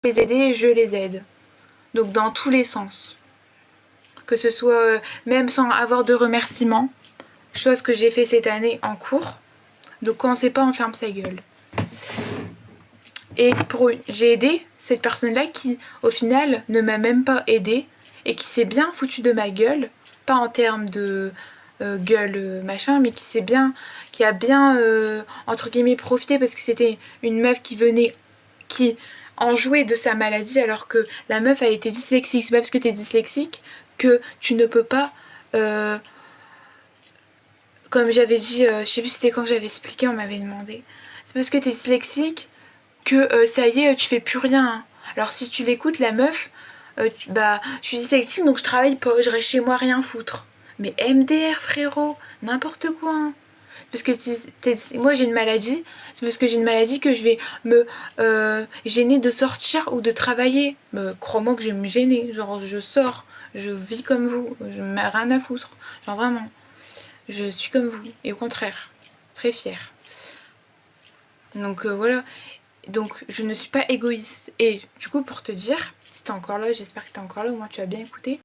les aider, je les aide. Donc dans tous les sens. Que ce soit même sans avoir de remerciements, chose que j'ai fait cette année en cours. Donc quand on sait pas, on ferme sa gueule. Et j'ai aidé cette personne-là qui, au final, ne m'a même pas aidée et qui s'est bien foutue de ma gueule, pas en termes de gueule machin, mais qui a bien entre guillemets profité parce que c'était une meuf qui en jouait de sa maladie alors que la meuf elle était dyslexique. C'est pas parce que t'es dyslexique que tu ne peux pas comme j'avais dit, je sais plus c'était quand que j'avais expliqué, on m'avait demandé. C'est parce que t'es dyslexique que ça y est, tu fais plus rien. Hein. Alors si tu l'écoutes, la meuf, bah, je suis dyslexique donc je travaille pas, je reste chez moi rien foutre. Mais MDR frérot, n'importe quoi. Hein. Parce que moi j'ai une maladie, c'est parce que j'ai une maladie que je vais me gêner de sortir ou de travailler. Crois-moi que je vais me gêner, genre je sors, je vis comme vous, je n'ai rien à foutre, genre vraiment. Je suis comme vous, et au contraire, très fière. Donc voilà, donc je ne suis pas égoïste. Et du coup, pour te dire, si t'es encore là, j'espère que t'es encore là, au moins tu as bien écouté.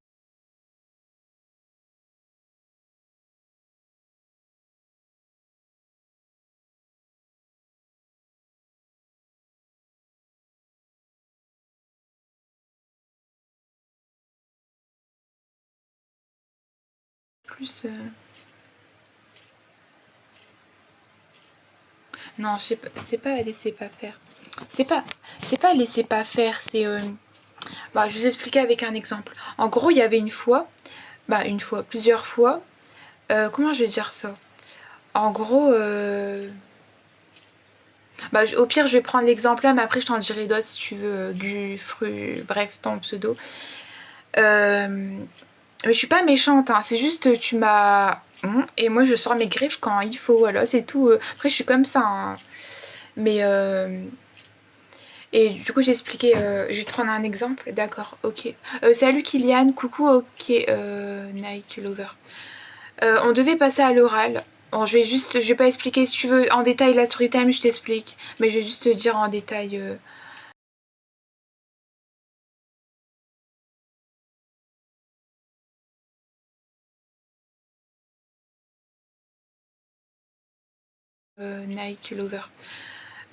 Plus... Non, je sais pas, c'est pas laisser pas faire. C'est pas laisser pas faire, c'est... Bah, je vais vous expliquer avec un exemple. En gros, il y avait plusieurs fois. Comment je vais dire ça? En gros, bah, au pire, je vais prendre l'exemple là, mais après, je t'en dirai d'autres si tu veux. Bref, ton pseudo. Mais je suis pas méchante, hein. C'est juste, tu m'as. Et moi, je sors mes griffes quand il faut, voilà, c'est tout. Après, je suis comme ça. Hein. Mais. Et du coup, j'ai expliqué. Je vais te prendre un exemple. D'accord, ok. Salut Kylian, coucou, ok. Nike Lover. On devait passer à l'oral. Bon, je vais pas expliquer si tu veux en détail la story time, je t'explique. Mais je vais juste te dire en détail. Nike Lover.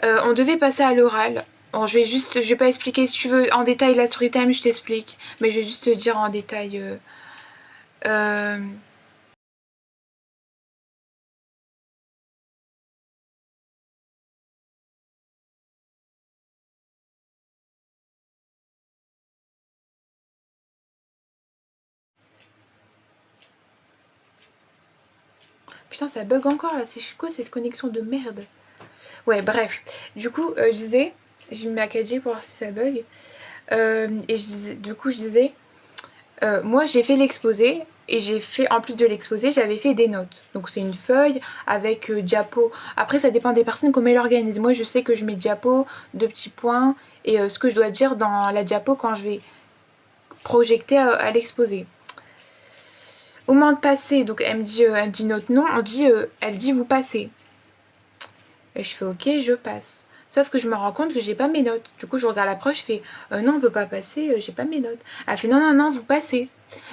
On devait passer à l'oral. Bon, je vais pas expliquer si tu veux en détail la story time, je t'explique. Mais je vais juste te dire en détail. Euh, Putain, ça bug encore là. C'est quoi cette connexion de merde? Ouais, bref. Du coup, je disais, j'ai mis ma 4G pour voir si ça bug. Du coup, je disais, moi j'ai fait l'exposé et j'ai fait, en plus de l'exposé, j'avais fait des notes. Donc c'est une feuille avec diapo. Après, ça dépend des personnes comment elles l'organisent. Moi, je sais que je mets diapo, 2 petits points et ce que je dois dire dans la diapo quand je vais projeter à l'exposé. Au moment de passer, donc elle me dit notre nom, elle dit vous passez. Et je fais ok, je passe. Sauf que je me rends compte que j'ai pas mes notes. Du coup, je regarde la proche, je fais non, on peut pas passer, j'ai pas mes notes. Elle fait non, non, non, vous passez.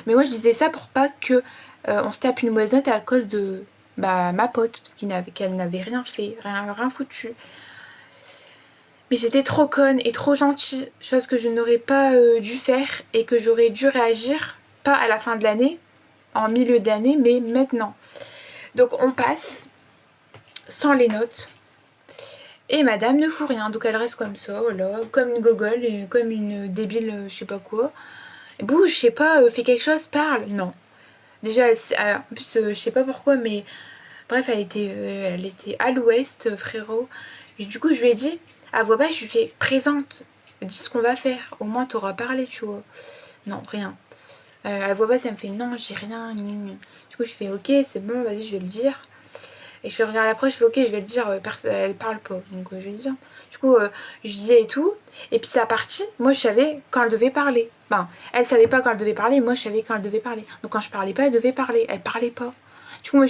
Mais moi, je disais ça pour pas que on se tape une mauvaise note à cause de ma pote, parce qu'elle n'avait rien fait, rien foutu. Mais j'étais trop conne et trop gentille, chose que je n'aurais pas dû faire et que j'aurais dû réagir, pas à la fin de l'année, en milieu d'année, mais maintenant. Donc on passe sans les notes. Et madame ne fout rien, donc elle reste comme ça, voilà, comme une gogole, comme une débile, je sais pas quoi. Bouge, je sais pas, fais quelque chose, parle. Non. Déjà, en plus, je sais pas pourquoi, mais bref, elle était à l'ouest, frérot. Et du coup, je lui ai dit, à voix basse, je lui fais présente, dis ce qu'on va faire, au moins t'auras parlé, tu vois. Non, rien. À voix basse, elle me fait non, j'ai rien. Du coup, je fais ok, c'est bon, vas-y, je vais le dire. Et je fais regarder après, je fais ok, je vais le dire, elle parle pas, donc je vais le dire. Du coup, je dis et tout, et puis ça parti, moi je savais quand elle devait parler. Ben, elle savait pas quand elle devait parler, moi je savais quand elle devait parler. Donc quand je parlais pas, elle devait parler, elle parlait pas. Du coup, moi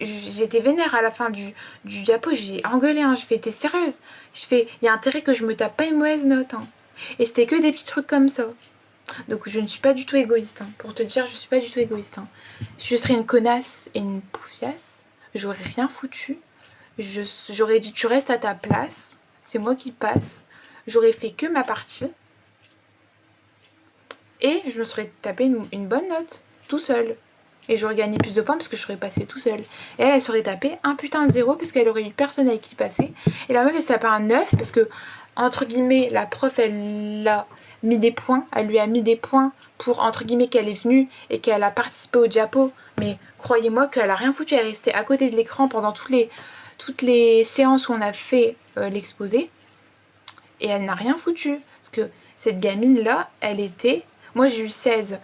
j'étais vénère à la fin du diapo, j'ai engueulé, hein, je fais t'es sérieuse? Je fais, il y a intérêt que je me tape pas une mauvaise note, hein. Et c'était que des petits trucs comme ça. Donc je ne suis pas du tout égoïste. Hein. Pour te dire, je suis pas du tout égoïste. Hein. Je serais une connasse et une poufiasse. J'aurais rien foutu. J'aurais dit tu restes à ta place. C'est moi qui passe. J'aurais fait que ma partie. Et je me serais tapé une bonne note. Tout seul. Et j'aurais gagné plus de points parce que je serais passée tout seul. Et elle serait tapée un putain de 0 parce qu'elle aurait eu personne avec qui passer. Et la meuf, elle s'est tapée un 9 parce que, entre guillemets, la prof, elle a mis des points. Elle lui a mis des points pour, entre guillemets, qu'elle est venue et qu'elle a participé au diapo. Mais croyez-moi qu'elle a rien foutu. Elle est restée à côté de l'écran pendant toutes les séances où on a fait l'exposé. Et elle n'a rien foutu. Parce que cette gamine-là, elle était... Moi, j'ai eu 16.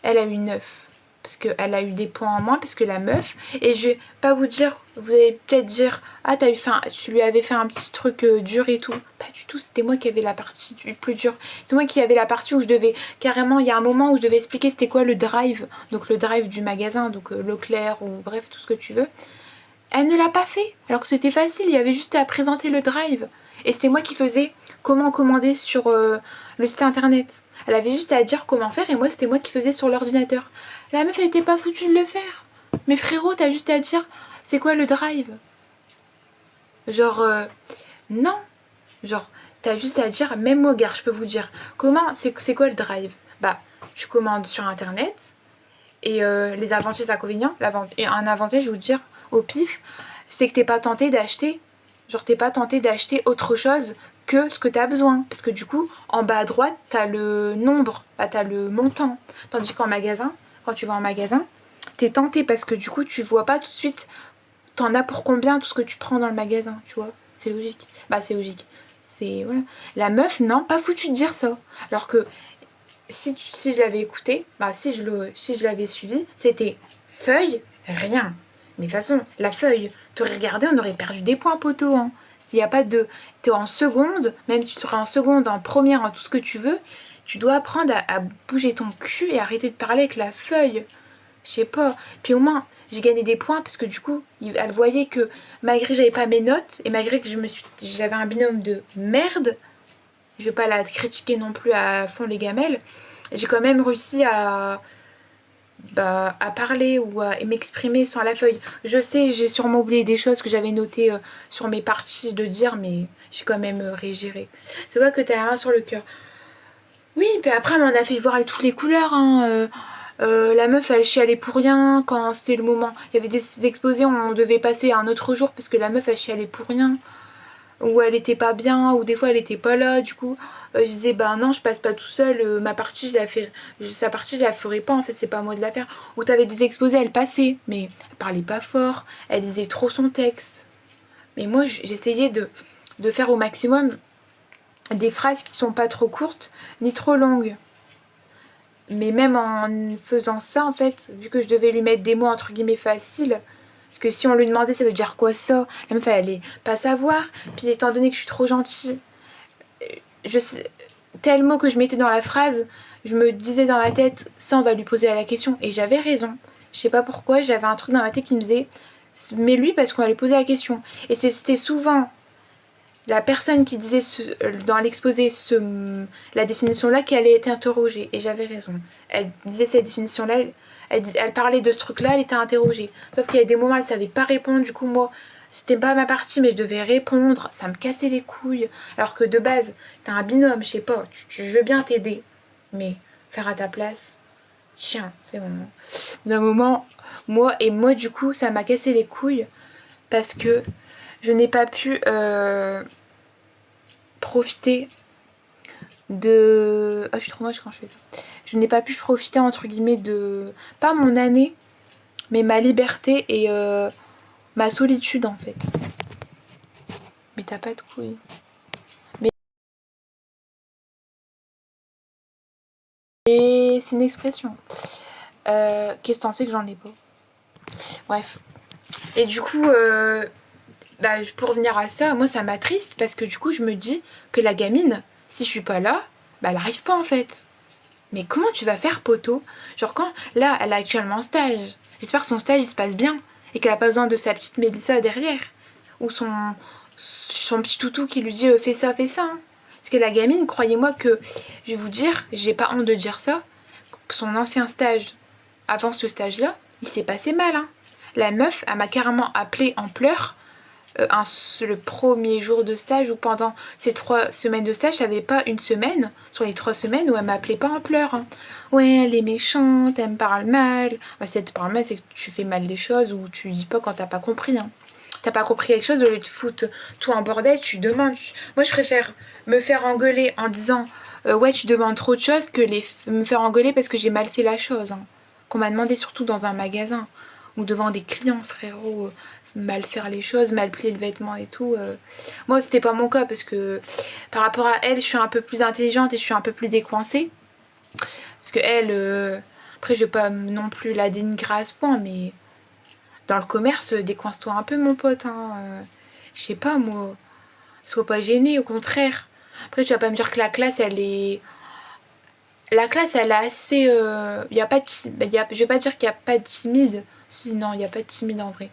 Elle a eu 9. Parce qu'elle a eu des points en moins, parce que la meuf, et je vais pas vous dire, vous allez peut-être dire, ah tu lui avais fait un petit truc dur et tout. Pas du tout, c'était moi qui avais la partie plus dure. C'est moi qui avais la partie où je devais, carrément, il y a un moment où je devais expliquer c'était quoi le drive, donc le drive du magasin, donc Leclerc ou bref, tout ce que tu veux. Elle ne l'a pas fait, alors que c'était facile, il y avait juste à présenter le drive. Et c'était moi qui faisais comment commander sur le site internet. Elle avait juste à dire comment faire et moi c'était moi qui faisais sur l'ordinateur. La meuf elle était pas foutue de le faire. Mais frérot, t'as juste à dire c'est quoi le drive. Genre non. Genre t'as juste à dire, même moi gars, je peux vous dire comment c'est quoi le drive. Bah tu commandes sur internet et les avantages et inconvénients. Un avantage je vais vous dire au pif, c'est que t'es pas tenté d'acheter. Genre t'es pas tenté d'acheter autre chose que ce que t'as besoin. Parce que du coup, en bas à droite, t'as le nombre, t'as le montant. Tandis qu'en magasin, quand tu vas en magasin, t'es tenté parce que du coup, tu vois pas tout de suite t'en as pour combien tout ce que tu prends dans le magasin, tu vois. C'est logique. Bah c'est logique. C'est voilà. La meuf, non, pas foutu de dire ça. Alors que si je l'avais écouté, bah si je l'avais suivi, c'était feuille, rien. Mais de toute façon, la feuille, t'aurais regardé, on aurait perdu des points poteau. Hein. S'il n'y a pas de... T'es en seconde, même tu seras en seconde, en première, en tout ce que tu veux, tu dois apprendre à bouger ton cul et arrêter de parler avec la feuille. Je sais pas. Puis au moins, j'ai gagné des points parce que du coup, elle voyait que malgré que j'avais pas mes notes et malgré que j'avais un binôme de merde, je vais pas la critiquer non plus à fond les gamelles, j'ai quand même réussi à parler ou à m'exprimer sans la feuille. Je sais, j'ai sûrement oublié des choses que j'avais notées sur mes parties de dire, mais j'ai quand même régiré. C'est vrai que t'as la main sur le cœur. Oui, puis après, on a fait voir toutes les couleurs. Hein. La meuf, elle chialait pour rien quand c'était le moment. Il y avait des exposés, on devait passer à un autre jour parce que la meuf, elle chialait pour rien. Ou elle était pas bien, ou des fois elle était pas là, du coup je disais bah non je passe pas tout seul, ma partie je la fais, sa partie je la ferai pas en fait, c'est pas à moi de la faire. Ou t'avais des exposés, elle passait, mais elle parlait pas fort, elle disait trop son texte. Mais moi j'essayais de faire au maximum des phrases qui sont pas trop courtes, ni trop longues. Mais même en faisant ça en fait, vu que je devais lui mettre des mots entre guillemets faciles, parce que si on lui demandait ça veut dire quoi ça, la meuf elle allait pas savoir. Puis étant donné que je suis trop gentille, tel mot que je mettais dans la phrase, je me disais dans ma tête, ça on va lui poser la question. Et j'avais raison. Je sais pas pourquoi, j'avais un truc dans ma tête qui me disait, mais lui parce qu'on va lui poser la question. Et c'était souvent la personne qui disait dans l'exposé la définition-là qui allait être interrogée. Et j'avais raison. Elle disait cette définition-là, elle parlait de ce truc-là, elle était interrogée. Sauf qu'il y a des moments, elle savait pas répondre. Du coup, moi, c'était pas ma partie, mais je devais répondre. Ça me cassait les couilles. Alors que de base, t'as un binôme, je sais pas, je veux bien t'aider. Mais faire à ta place, tiens, c'est bon. D'un moment, moi, du coup, ça m'a cassé les couilles parce que je n'ai pas pu profiter de... Ah, je suis trop moche quand je fais ça. Je n'ai pas pu profiter, entre guillemets, de... Pas mon année, mais ma liberté et ma solitude, en fait. Mais t'as pas de couilles. Mais c'est une expression. Qu'est-ce que t'en sais que j'en ai pas? Bref. Et du coup, pour revenir à ça, moi, ça m'attriste parce que du coup, je me dis que la gamine, si je suis pas là, elle arrive pas, en fait. Mais comment tu vas faire, poteau? Genre quand, là, elle a actuellement un stage. J'espère que son stage, il se passe bien. Et qu'elle a pas besoin de sa petite Mélissa derrière. Ou son petit toutou qui lui dit fais ça, fais ça. Hein. Parce que la gamine, croyez-moi que, je vais vous dire, j'ai pas honte de dire ça, son ancien stage, avant ce stage-là, il s'est passé mal. Hein. La meuf, elle m'a carrément appelée en pleurs. Le premier jour de stage ou pendant ces 3 semaines de stage, j'avais pas une semaine sur les 3 semaines où elle m'appelait pas en pleurs. Hein. Ouais, elle est méchante, elle me parle mal. Bah, si elle te parle mal, c'est que tu fais mal les choses ou tu dis pas quand t'as pas compris. Hein. T'as pas compris quelque chose, au lieu de foutre tout en bordel, tu demandes. Moi, je préfère me faire engueuler en disant ouais, tu demandes trop de choses que me faire engueuler parce que j'ai mal fait la chose. Hein. Qu'on m'a demandé, surtout dans un magasin ou devant des clients, frérot, mal faire les choses, mal plier le vêtement et tout. Moi, c'était pas mon cas parce que par rapport à elle, je suis un peu plus intelligente et je suis un peu plus décoincée. Parce que elle, après, je vais pas non plus la dénigrer à ce point, mais dans le commerce, décoince-toi un peu, mon pote. Hein. Je sais pas, moi. Sois pas gêné, au contraire. Après, tu vas pas me dire que la classe, elle est. La classe, elle est assez. Y a pas de... je vais pas dire qu'il y a pas de timide. Si, non, il y a pas de timide en vrai.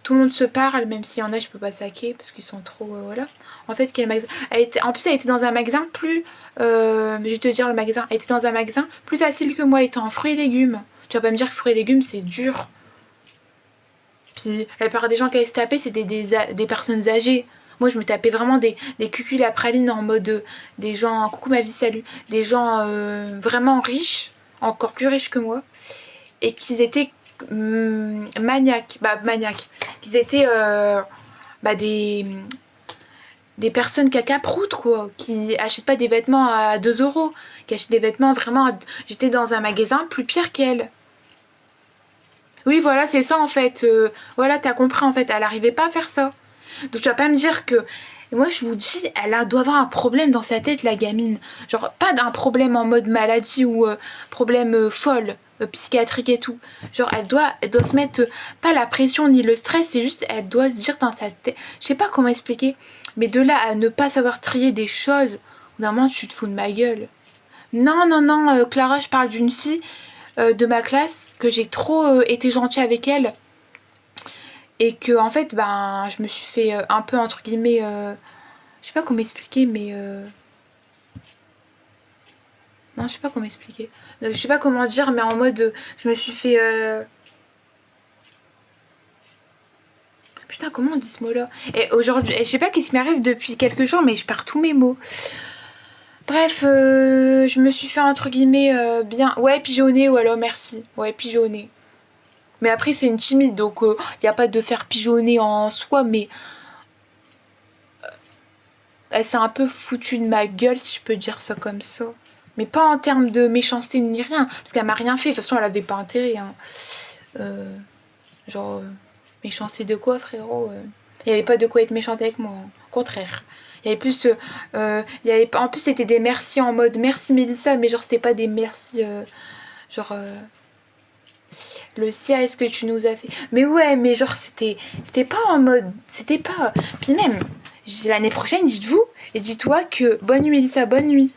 Tout le monde se parle, même s'il y en a, je peux pas saquer parce qu'ils sont trop. Voilà. En fait, quel magasin. En plus, elle était dans un magasin plus. Je vais te dire le magasin. Elle était dans un magasin plus facile que moi, étant en fruits et légumes. Tu vas pas me dire que fruits et légumes, c'est dur. Puis la plupart des gens qui allaient se taper, c'était des personnes âgées. Moi, je me tapais vraiment des cucules à pralines en mode des gens, coucou ma vie, salut, des gens vraiment riches, encore plus riches que moi, et qu'ils étaient maniaques, qu'ils étaient des personnes caca-proutes, quoi, qui achètent pas des vêtements à 2 euros, qui achètent des vêtements vraiment. J'étais dans un magasin plus pire qu'elle. Oui, voilà, c'est ça en fait. Voilà, t'as compris en fait. Elle arrivait pas à faire ça. Donc tu vas pas me dire que. Moi, je vous dis, doit avoir un problème dans sa tête, la gamine. Genre, pas d'un problème en mode maladie ou problème folle, psychiatrique et tout. Genre, elle doit se mettre pas la pression ni le stress, c'est juste, elle doit se dire dans sa tête. Je sais pas comment expliquer, mais de là à ne pas savoir trier des choses, au bout d'un moment, tu te fous de ma gueule. Non, non, non, Clara, je parle d'une fille de ma classe que j'ai trop été gentille avec elle et que en fait ben je me suis fait un peu entre guillemets je sais pas comment expliquer mais non je sais pas comment expliquer je sais pas comment dire mais en mode je me suis fait putain comment on dit ce mot là et aujourd'hui je sais pas qu'est-ce qui m'arrive depuis quelques jours mais je perds tous mes mots. Bref, je me suis fait entre guillemets bien ouais pigeonner ou alors merci ouais pigeonner. Mais après, c'est une timide, donc il n'y a pas de faire pigeonner en soi, mais elle s'est un peu foutue de ma gueule, si je peux dire ça comme ça. Mais pas en termes de méchanceté ni rien, parce qu'elle m'a rien fait. De toute façon, elle avait pas intérêt. Hein. Euh, genre, méchanceté de quoi, frérot Il n'y avait pas de quoi être méchante avec moi. Hein. Au contraire. Il y avait plus. En plus, c'était des merci en mode merci Mélissa, mais genre, c'était pas des merci. Genre. Le cia, est-ce que tu nous as fait. Mais ouais, mais genre, c'était pas en mode. C'était pas. Puis même, l'année prochaine, dites-vous, et dis-toi que. Bonne nuit, Lisa, bonne nuit.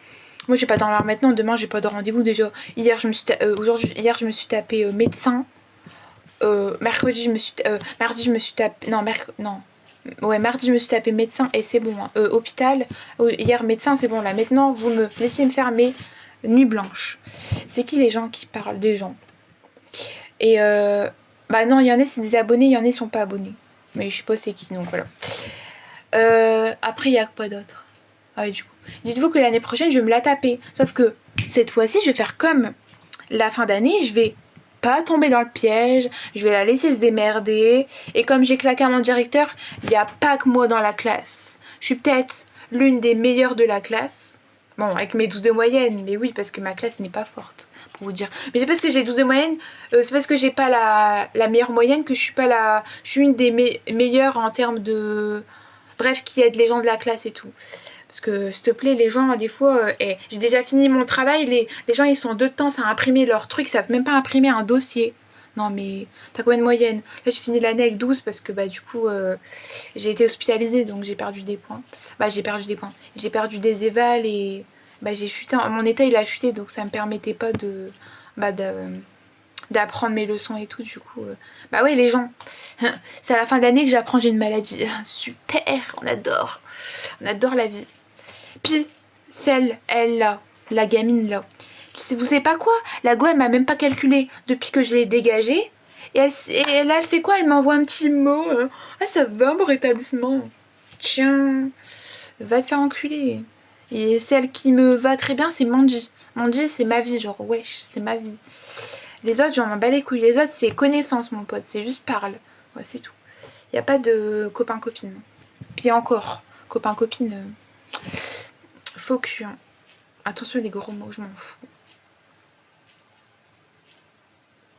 Moi, j'ai pas dormir maintenant, demain, j'ai pas de rendez-vous déjà. Hier, je me suis tapé médecin. Mercredi, mardi, je me suis tapé. Non, non. Ouais, mardi, je me suis tapé médecin et c'est bon. Hein. Hôpital. Hier, médecin, c'est bon. Là, maintenant, vous me laissez me faire mes nuits blanches. C'est qui les gens qui parlent des gens? Et bah non, il y en a c'est des abonnés, il y en a ils sont pas abonnés. Mais je sais pas c'est qui, donc voilà. Après, il y a quoi d'autre? Ah oui, du coup. Dites-vous que l'année prochaine, je vais me la taper. Sauf que cette fois-ci, je vais faire comme la fin d'année, je vais pas tomber dans le piège, je vais la laisser se démerder. Et comme j'ai claqué à mon directeur, il n'y a pas que moi dans la classe. Je suis peut-être l'une des meilleures de la classe. Bon, avec mes 12 de moyenne, mais oui, parce que ma classe n'est pas forte, pour vous dire. Mais c'est parce que j'ai 12 de moyenne, c'est parce que j'ai pas la meilleure moyenne que je suis pas la... Je suis une des meilleures en termes de... Bref, qui aide les gens de la classe et tout. Parce que, s'il te plaît, les gens, des fois... j'ai déjà fini mon travail, les gens, ils sont 2 temps à imprimer leur truc, ils savent même pas imprimer un dossier. Non, mais t'as combien de moyenne? Là, j'ai fini l'année avec 12 parce que, bah, du coup, j'ai été hospitalisée, donc j'ai perdu des points. Bah, j'ai perdu des points. J'ai perdu des évals et... Bah, j'ai chuté. Mon état, il a chuté, donc ça me permettait pas de... Bah, d'apprendre mes leçons et tout, du coup... Bah ouais, les gens. C'est à la fin de l'année que j'apprends j'ai une maladie. Super, on adore. On adore la vie. Puis, elle là, la gamine là, vous savez pas quoi? La go, elle m'a même pas calculé depuis que je l'ai dégagée. Et là, elle fait quoi? Elle m'envoie un petit mot. Ah, ça va, mon rétablissement. Tiens, va te faire enculer. Et celle qui me va très bien, c'est Mandy. Mandy, c'est ma vie, genre, wesh, c'est ma vie. Les autres, j'en bats les couilles. Les autres, c'est connaissance, mon pote. C'est juste parle. Ouais, c'est tout. Y a pas de copain-copine. Puis encore, copain-copine, faux cul. Hein. Attention, les gros mots, je m'en fous.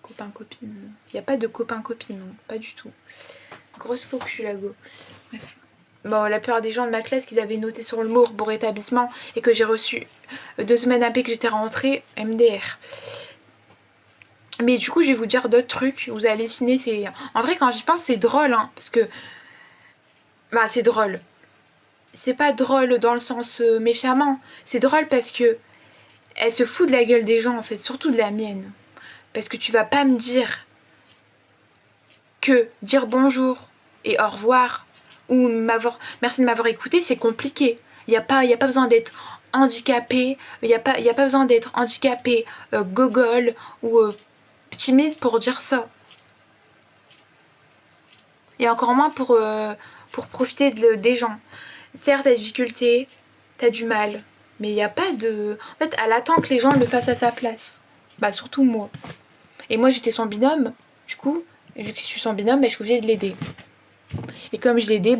Copain-copine. Y a pas de copain-copine, non. Pas du tout. Grosse faux cul, la go. Bref. Bon, la plupart des gens de ma classe qu'ils avaient noté sur le mot pour établissement et que j'ai reçu 2 semaines après que j'étais rentrée, MDR. Mais du coup, je vais vous dire d'autres trucs. Vous allez halluciner. C'est... En vrai, quand j'y pense, c'est drôle. Hein, parce que... Bah, c'est drôle. C'est pas drôle dans le sens méchamment. C'est drôle parce que elle se fout de la gueule des gens, en fait. Surtout de la mienne. Parce que tu vas pas me dire que dire bonjour et au revoir ou merci de m'avoir écouté, c'est compliqué. Il n'y a pas besoin d'être handicapé, il n'y a pas besoin d'être handicapé, gogol ou timide pour dire ça. Et encore moins pour profiter des gens. Certes, t'as des difficultés, t'as du mal, mais il n'y a pas de... En fait, elle attend que les gens le fassent à sa place. Bah, surtout moi. Et moi, j'étais son binôme, du coup, vu que je suis son binôme, bah, je suis obligée de l'aider. Et comme je l'aidais,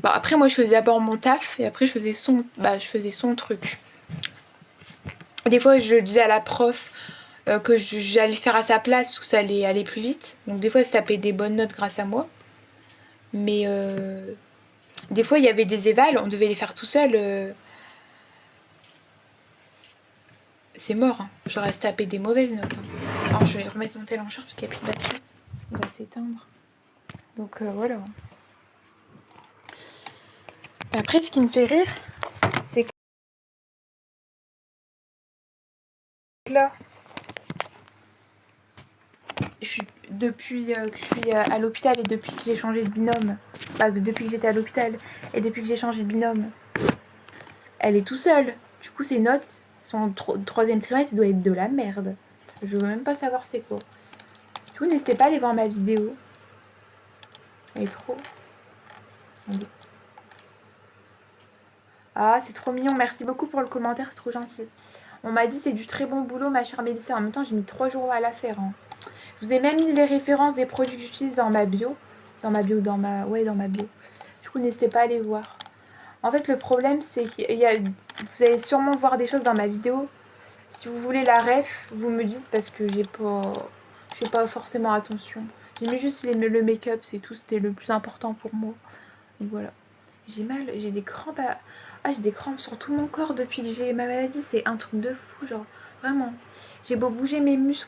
après, moi, je faisais d'abord mon taf, et après, je faisais son truc. Des fois, je disais à la prof que j'allais faire à sa place, parce que ça allait aller plus vite. Donc, des fois, elle se tapait des bonnes notes grâce à moi. Mais des fois, il y avait des évals, on devait les faire tout seul. C'est mort, hein. J'aurais se tapé des mauvaises notes. Hein. Alors, je vais remettre mon tel en charge, parce qu'il n'y a plus de batterie. Il va s'éteindre. Donc, voilà. Après, ce qui me fait rire, c'est que là, depuis que je suis à l'hôpital et depuis que j'ai changé de binôme, depuis que j'étais à l'hôpital et depuis que j'ai changé de binôme, elle est tout seule. Du coup, ses notes, son troisième trimestre, ça doit être de la merde. Je veux même pas savoir c'est quoi. Du coup, n'hésitez pas à aller voir ma vidéo. Elle est trop... Ah, c'est trop mignon. Merci beaucoup pour le commentaire, c'est trop gentil. On m'a dit c'est du très bon boulot, ma chère Mélissa. En même temps, j'ai mis 3 jours à la faire. Hein. Je vous ai même mis les références des produits que j'utilise dans ma bio. Dans ma bio. Du coup, n'hésitez pas à aller voir. En fait, le problème, c'est que vous allez sûrement voir des choses dans ma vidéo. Si vous voulez la ref, vous me dites parce que je fais pas forcément attention. J'ai mis juste le make-up, c'est tout. C'était le plus important pour moi. Donc voilà. J'ai mal, j'ai des crampes j'ai des crampes sur tout mon corps depuis que j'ai ma maladie. C'est un truc de fou, genre. Vraiment. J'ai beau bouger mes muscles.